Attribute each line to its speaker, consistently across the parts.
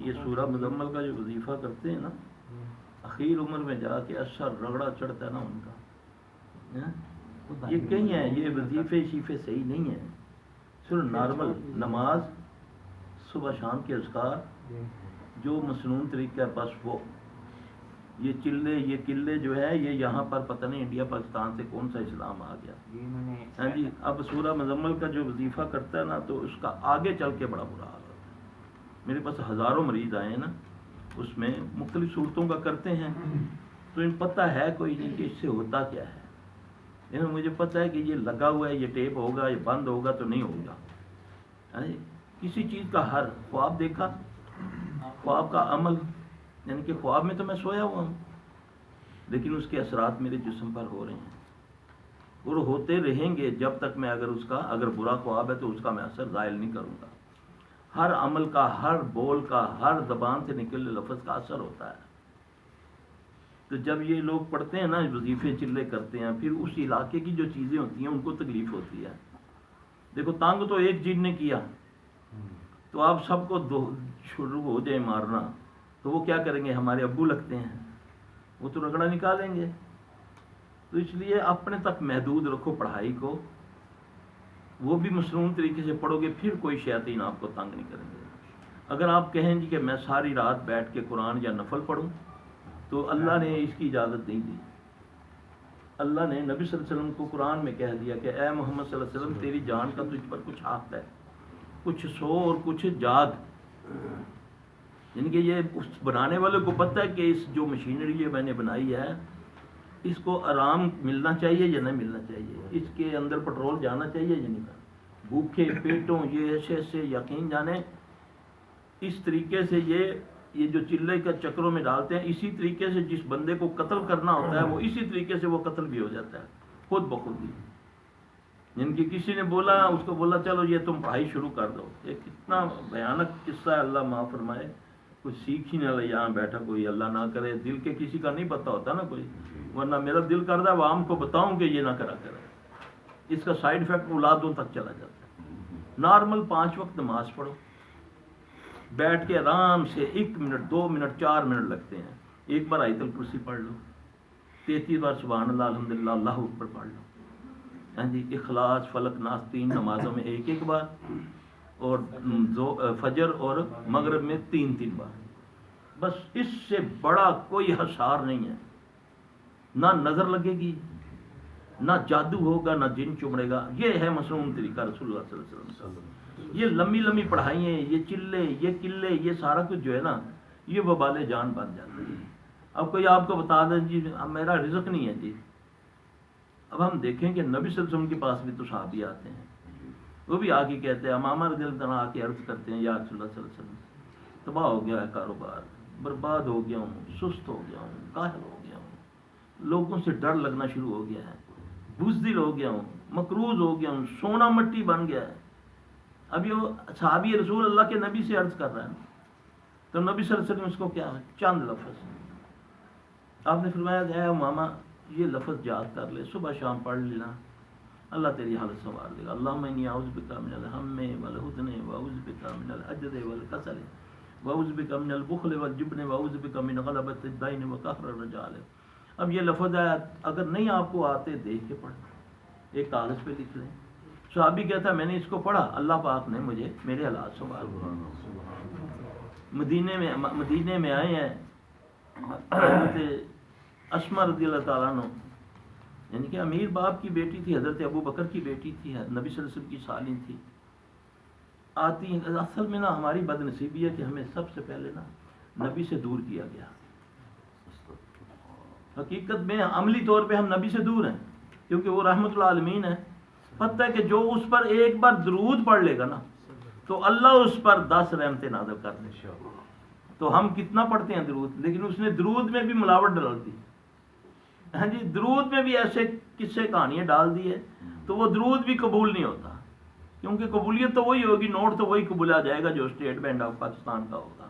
Speaker 1: یہ سورہ مزمل کا جو وظیفہ کرتے ہیں نا، اخیر عمر میں جا کے اثر رگڑا چڑھتا ہے نا ان کا، یہ کہیں ہیں یہ وظیفے شیفے صحیح نہیں ہیں، صرف نارمل نماز صبح شام کے اذکار جو مسنون طریقہ ہے بس وہ، یہ چلے یہ قلے جو ہے یہ یہاں پر پتہ نہیں انڈیا پاکستان سے کون سا اسلام آ گیا، ہاں جی۔ اب سورہ مزمل کا جو وظیفہ کرتا ہے نا تو اس کا آگے چل کے بڑا برا حال ہوتا ہے۔ میرے پاس ہزاروں مریض آئے ہیں نا، اس میں مختلف صورتوں کا کرتے ہیں تو ان پتہ ہے کوئی نہیں کہ اس سے ہوتا کیا ہے، یعنی مجھے پتہ ہے کہ یہ لگا ہوا ہے، یہ ٹیپ ہوگا، یہ بند ہوگا تو نہیں ہوگا، ہاں جی۔ کسی چیز کا ہر خواب دیکھا، خواب کا عمل، یعنی کہ خواب میں تو میں سویا ہوا ہوں لیکن اس کے اثرات میرے جسم پر ہو رہے ہیں اور ہوتے رہیں گے جب تک میں اگر برا خواب ہے تو اس کا میں اثر زائل نہیں کروں گا۔ ہر عمل کا، ہر بول کا، ہر زبان سے نکلنے لفظ کا اثر ہوتا ہے۔ تو جب یہ لوگ پڑھتے ہیں نا وظیفے چلے کرتے ہیں، پھر اس علاقے کی جو چیزیں ہوتی ہیں ان کو تکلیف ہوتی ہے۔ دیکھو تنگ تو ایک جن نے کیا تو آپ سب کو شروع ہو جائے مارنا تو وہ کیا کریں گے؟ ہمارے ابو لگتے ہیں، وہ تو رگڑا نکالیں گے۔ تو اس لیے اپنے تک محدود رکھو پڑھائی کو، وہ بھی مسنون طریقے سے پڑھو گے، پھر کوئی شیاطین آپ کو تنگ نہیں کریں گے۔ اگر آپ کہیں جی کہ میں ساری رات بیٹھ کے قرآن یا نفل پڑھوں تو اللہ نے اس کی اجازت نہیں دی۔ اللہ نے نبی صلی اللہ علیہ وسلم کو قرآن میں کہہ دیا کہ اے محمد صلی اللہ علیہ وسلم تیری جان کا تجھ پر کچھ حق ہے، کچھ سو اور کچھ جاگ، یعنی کہ یہ اس بنانے والے کو پتہ ہے کہ اس جو مشینری یہ میں نے بنائی ہے اس کو آرام ملنا چاہیے یا نہیں ملنا چاہیے، اس کے اندر پٹرول جانا چاہیے یا نہیں جانا، بھوکے پیٹوں یہ ایسے یقین جانے اس طریقے سے یہ جو چلے کا چکروں میں ڈالتے ہیں، اسی طریقے سے جس بندے کو قتل کرنا ہوتا ہے وہ اسی طریقے سے وہ قتل بھی ہو جاتا ہے خود بخود ہی۔ جن کی کسی نے بولا اس کو بولا چلو یہ تم پڑھائی شروع کر دو، یہ کتنا بھیانک قصہ ہے، اللہ معاف فرمائے، کچھ سیکھ ہی نہ لے، یہاں بیٹھا کوئی اللہ نہ کرے، دل کے کسی کا نہیں پتہ ہوتا نا کوئی، ورنہ میرا دل کرتا ہے عوام کو بتاؤں کہ یہ نہ کرا کرے، اس کا سائیڈ افیکٹ اولادوں تک چلا جاتا ہے۔ نارمل 5 وقت نماز پڑھو، بیٹھ کے آرام سے 1 منٹ 2 منٹ 4 منٹ لگتے ہیں، ایک بار آیت الکرسی پڑھ لو، 33 بار سبحان اللہ الحمدللہ اللہ اکبر پڑھ لو، ہاں جی۔ اخلاص فلق ناس 3 نمازوں میں 1 بار، اور فجر اور مغرب میں 3 بار، بس اس سے بڑا کوئی حصار نہیں ہے، نہ نظر لگے گی، نہ جادو ہوگا، نہ جن چمڑے گا، یہ ہے مسنون طریقہ رسول اللہ صلی اللہ علیہ وسلم۔ یہ لمبی لمبی پڑھائیں، یہ چلے یہ قلے یہ سارا کچھ جو ہے نا یہ وبال جان بن جاتا ہے۔ اب کوئی آپ کو بتا دیں جی میرا رزق نہیں ہے جی، اب ہم دیکھیں کہ نبی صلی اللہ علیہ وسلم کے پاس بھی تو صحابی آتے ہیں، وہ بھی آ کے کہتے ہیں، امامہ رضی اللہ عنہ آ کے عرض کرتے ہیں یا رسول اللہ صلی اللہ علیہ وسلم تباہ ہو گیا ہے کاروبار، برباد ہو گیا ہوں، سست ہو گیا ہوں، کاہل ہو گیا ہوں، لوگوں سے ڈر لگنا شروع ہو گیا ہے، بزدل ہو گیا ہوں، مقروض ہو گیا ہوں، سونا مٹی بن گیا ہے۔ اب یہ صحابی رسول اللہ کے نبی سے عرض کر رہا ہے، تو نبی صلی اللہ علیہ وسلم اس کو کیا ہے چند لفظ آپ نے فرمایا اے امامہ یہ لفظ یاد کر لے، صبح شام پڑھ لینا، اللہ تیری حالت سنوار دے گا۔ اللہم انی اعوذ بک من الہم والحزن واعوذ بک من العجز والکسل واعوذ بک من البخل والجبن واعوذ بک من غلبۃ الدین وقہر الرجال۔ اب یہ لفظ ہے، اگر نہیں آپ کو آتے دیکھ کے پڑھ، ایک کاغذ پہ لکھ لیں۔ صحابی کہتا ہے میں نے اس کو پڑھا، اللہ پاک نے مجھے میرے حالات سنوار دیے۔ مدینے میں آئے ہیں حضرت اسماء رضی اللہ تعالیٰ عنہ، یعنی کہ امیر باپ کی بیٹی تھی، حضرت ابو بکر کی بیٹی تھی، نبی صلی اللہ علیہ وسلم کی سالن تھی، آتی ہیں۔ اصل میں نا ہماری بد نصیبی ہے کہ ہمیں سب سے پہلے نا نبی سے دور کیا گیا۔ حقیقت میں عملی طور پہ ہم نبی سے دور ہیں کیونکہ وہ رحمت العالمین ہے۔ پتہ ہے کہ جو اس پر ایک بار درود پڑھ لے گا نا تو اللہ اس پر 10 رحمتیں نازل کر دے۔ تو ہم کتنا پڑھتے ہیں درود، لیکن اس نے درود میں بھی ملاوٹ ڈال دی، ہاں جی، درود میں بھی ایسے قصے کہانیاں ڈال دی ہے تو وہ درود بھی قبول نہیں ہوتا، کیونکہ قبولیت تو وہی ہوگی، نوٹ تو وہی قبولا جائے گا جو اسٹیٹ بینک آف پاکستان کا ہوگا،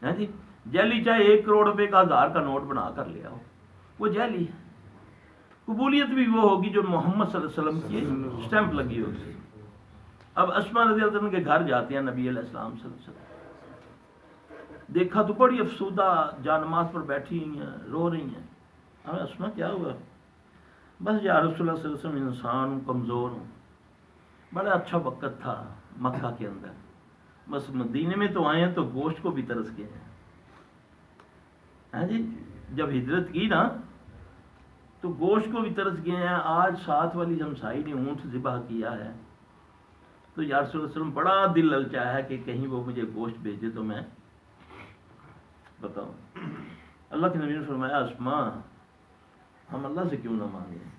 Speaker 1: ہاں جی۔ جیلی چاہے 1 کروڑ روپے کا 1000 کا نوٹ بنا کر لے آؤ، وہ جیلی ہے۔ قبولیت بھی وہ ہوگی جو محمد صلی اللہ علیہ وسلم کی اسٹیمپ لگی ہوگی۔ اب اسماء رضی اللہ عنہ کے گھر جاتے ہیں نبی علیہ السلام صلی اللہ علیہ وسلم، دیکھا تو بڑی افسودہ جانماز پر بیٹھی ہوئی ہیں، رو رہی ہیں. ہمیں اسما کیا ہوا؟ بس یا رسول اللہ صلی اللہ علیہ وسلم انسان ہوں، کمزور ہوں، بڑا اچھا وقت تھا مکہ کے اندر، بس مدینے میں تو آئے ہیں تو گوشت کو بھی ترس گئے ہیں. ہاں جی، جب ہجرت کی نا تو گوشت کو بھی ترس گئے ہیں. آج ساتھ والی ہمسائی نے اونٹ ذبح کیا ہے تو یا رسول اللہ صلی اللہ علیہ وسلم بڑا دل للچایا ہے کہ کہیں وہ مجھے گوشت بھیجے تو میں بتاؤں. اللہ کے نبی نے فرمایا اسما ہم اللہ سے کیوں نہ مانگیں.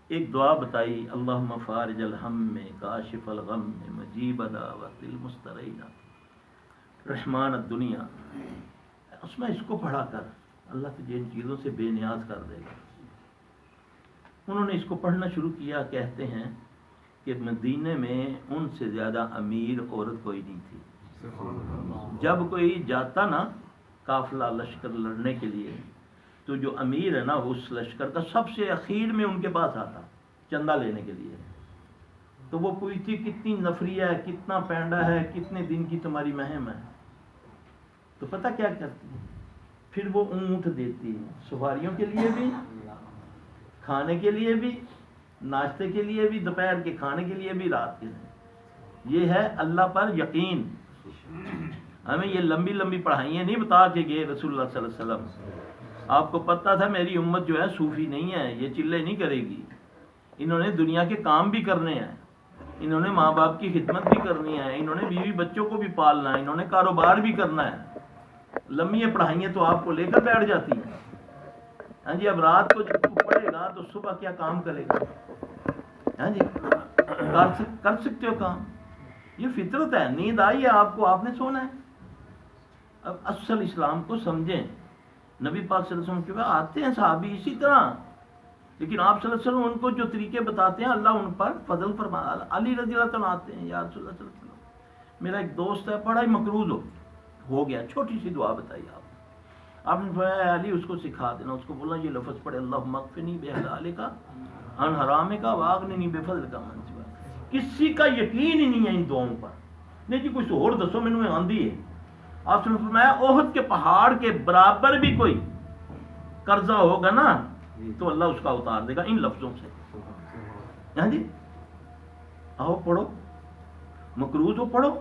Speaker 1: ایک دعا بتائی، اللہم فارج الہم کاشف الغم مجیب دعوت المسترین رحمان الدنیا. اسما اس کو پڑھا کر اللہ تجھے ان چیزوں سے بے نیاز کر دے گا. انہوں نے اس کو پڑھنا شروع کیا. کہتے ہیں کہ مدینے میں ان سے زیادہ امیر عورت کوئی نہیں تھی. جب کوئی جاتا نا قافلہ لشکر لڑنے کے لیے تو جو امیر ہے نا اس لشکر کا سب سے اخیر میں ان کے پاس آتا چندہ لینے کے لیے. تو وہ پوچھتی کتنی نفری ہے، کتنا پینڈا ہے، کتنے دن کی تمہاری مہم ہے. تو پتہ کیا کرتی ہے؟ پھر وہ اونٹ دیتی ہے، سواریوں کے لیے بھی، کھانے کے لیے بھی، ناشتے کے لیے بھی، دوپہر کے کھانے کے لیے بھی، رات کے لیے. یہ ہے اللہ پر یقین. ہمیں یہ لمبی لمبی پڑھائیاں نہیں بتا کے گئے رسول اللہ صلی اللہ علیہ وسلم. آپ کو پتہ تھا میری امت جو ہے صوفی نہیں ہے، یہ چلے نہیں کرے گی. انہوں نے دنیا کے کام بھی کرنے ہیں، انہوں نے ماں باپ کی خدمت بھی کرنی ہے، انہوں نے بیوی بچوں کو بھی پالنا ہے، انہوں نے کاروبار بھی کرنا ہے. لمبی پڑھائیاں تو آپ کو لے کر بیٹھ جاتی ہیں. ہاں جی، اب رات کو جب پڑھے گا تو صبح کیا کام کرے گا؟ ہاں جی، کر سکتے ہو کام. یہ فطرت ہے. نیند آئی ہے آپ کو، آپ نے سونا ہے. اب اصل اسلام کو سمجھیں. نبی پاک صلی اللہ علیہ وسلم کے آتے ہیں صحابی اسی طرح، لیکن آپ صلی اللہ علیہ وسلم ان کو جو طریقے بتاتے ہیں اللہ ان پر فضل فرما. علی رضی اللہ تعالیٰ آتے ہیں، یا رسول اللہ صلی اللہ علیہ وسلم میرا ایک دوست ہے بڑا ہی مقروض ہو گیا، چھوٹی سی دعا بتائی آپ نے فرمایا علی اس کو سکھا دینا. اس کو بولا یہ لفظ پڑھے اللہم اکفنی بحلالک عن حرامک واغننی بفضلک عمن سواک. کسی کا یقین ہی نہیں ہے ان دعاؤں پر. نہیں جی کوئی اور دسو مینوں آندی ہے. آپ نے فرمایا احد کے پہاڑ کے برابر بھی کوئی قرضہ ہوگا نا تو اللہ اس کا اتار دے گا ان لفظوں سے. ہاں جی، آؤ پڑھو، مقروض ہو پڑھو،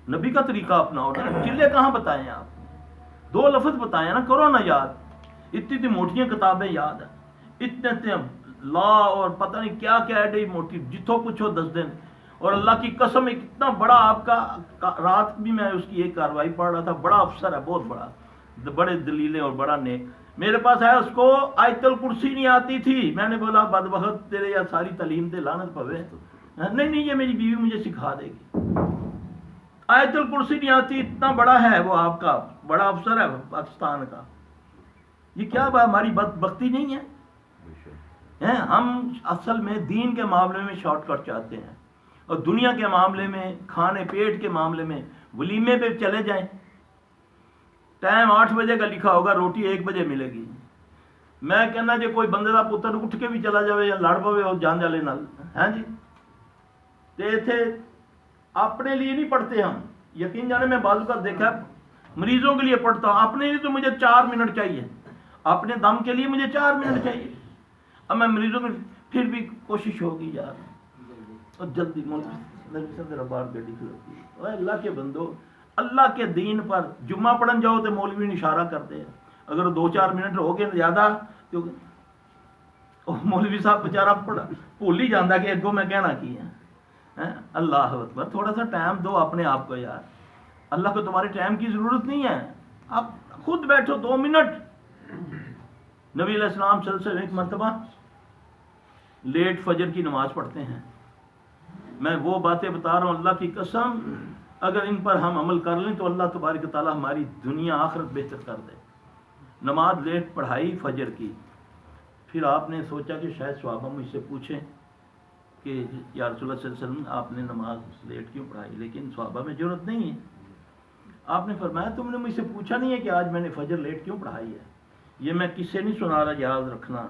Speaker 1: نبی کا طریقہ اپناؤ. چلے کہاں بتائے ہیں آپ؟ 2 لفظ بتائے نا، کرو نا یاد. اتنی موٹیاں کتابیں یاد ہیں، اتنے لا اور پتہ نہیں کیا کیا ایڈی موٹی، جتوں پوچھو 10 دن. اور اللہ کی قسم اتنا بڑا آپ کا، رات بھی میں اس کی ایک کاروائی پڑھ رہا تھا. بڑا افسر ہے، بہت بڑا، بڑے دلیلیں اور بڑا نیک. میرے پاس ہے، اس کو آیت الکرسی نہیں آتی تھی. میں نے بولا بدبخت تیرے یا ساری تعلیم تے لعنت پوے. نہیں یہ میری بیوی مجھے سکھا دے گی. آیت الکرسی نہیں آتی. اتنا بڑا ہے وہ آپ کا بڑا افسر ہے پاکستان کا. یہ کیا بات ہماری بدبختی نہیں ہے؟ ہم اصل میں دین کے معاملے میں شارٹ کٹ چاہتے ہیں، اور دنیا کے معاملے میں، کھانے پیٹ کے معاملے میں ولیمے پہ چلے جائیں. ٹائم 8 بجے کا لکھا ہوگا، روٹی 1 بجے ملے گی. میں کہنا جی کوئی بندے کا پتر اٹھ کے بھی چلا جائے یا لڑ پوے اور جان جالے نال. ہاں جی، تھے اپنے لیے نہیں پڑھتے ہم. یقین جانے میں بعض کا دیکھا مریضوں کے لیے پڑھتا ہوں، اپنے لیے تو مجھے 4 منٹ چاہیے، اپنے دم کے لیے مجھے 4 منٹ چاہیے. اب میں مریضوں میں پھر بھی کوشش ہوگی یار اور جلدی بار گڈی کھلوتی ہے. اللہ کے بندو، اللہ کے دین پر جمعہ پڑھن جاؤ تو مولوی نے اشارہ کرتے ہیں. اگر 2-4 منٹ ہو گئے زیادہ تو مولوی صاحب بیچارہ بھول ہی جانا کہ اگوں میں کہنا کی ہے. اللہ اکبر، تھوڑا سا ٹائم دو اپنے آپ کو یار. اللہ کو تمہارے ٹائم کی ضرورت نہیں ہے. آپ خود بیٹھو 2 منٹ. نبی علیہ السلام صلی اللہ علیہ وسلم ایک مرتبہ لیٹ فجر کی نماز پڑھتے ہیں. میں وہ باتیں بتا رہا ہوں اللہ کی قسم، اگر ان پر ہم عمل کر لیں تو اللہ تبارک و تعالیٰ ہماری دنیا آخرت بہتر کر دے. نماز لیٹ پڑھائی فجر کی. پھر آپ نے سوچا کہ شاید صحابہ مجھ سے پوچھیں کہ یا رسول اللہ صلی اللہ علیہ وسلم آپ نے نماز لیٹ کیوں پڑھائی؟ لیکن صحابہ میں ضرورت نہیں ہے. آپ نے فرمایا تم نے مجھ سے پوچھا نہیں ہے کہ آج میں نے فجر لیٹ کیوں پڑھائی ہے. یہ میں کس سے نہیں سنا رہا، یاد رکھنا،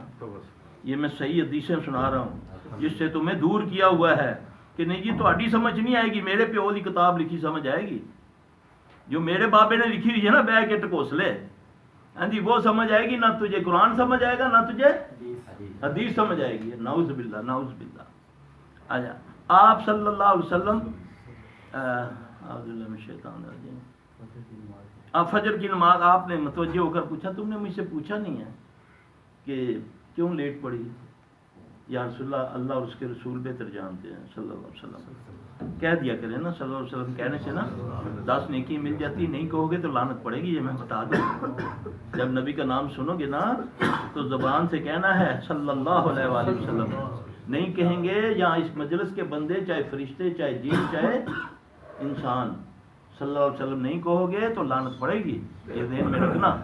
Speaker 1: یہ میں صحیح حدیثیں سنا رہا ہوں جس سے تمہیں دور کیا ہوا ہے کہ نہیں جی تہاڈی سمجھ نہیں آئے گی، میرے پیو کی کتاب لکھی سمجھ آئے گی. جو میرے بابے نے لکھی ہوئی ہے نا بے کے ٹکوسلے، ہاں جی، وہ سمجھ آئے گی، نہ تجھے قرآن سمجھ آئے گا نہ تجھے حدیث سمجھ آئے گی. نعوذ باللہ نعوذ باللہ. آجا آپ صلی اللہ علیہ وسلم اعوذ باللہ من الشیطان الرجیم. آپ فجر کی نماز آپ نے متوجہ ہو کر پوچھا، تم نے مجھ سے پوچھا نہیں ہے کہ کیوں لیٹ پڑی؟ یا رسول اللہ، اللہ اور اس کے رسول بہتر جانتے ہیں صلی اللہ علیہ وسلم. کہہ دیا کریں نا صلی اللہ علیہ وسلم، کہنے سے نا 10 نیکی مل جاتی. نہیں کہو گے تو لعنت پڑے گی، یہ میں بتا دوں. جب نبی کا نام سنو گے نا تو زبان سے کہنا ہے صلی اللہ علیہ وآلہ وسلم. نہیں کہیں گے یا اس مجلس کے بندے، چاہے فرشتے، چاہے جن، چاہے انسان، صلی اللہ علیہ وسلم نہیں کہو گے تو لعنت پڑے گی. یہ ذہن میں رکھنا.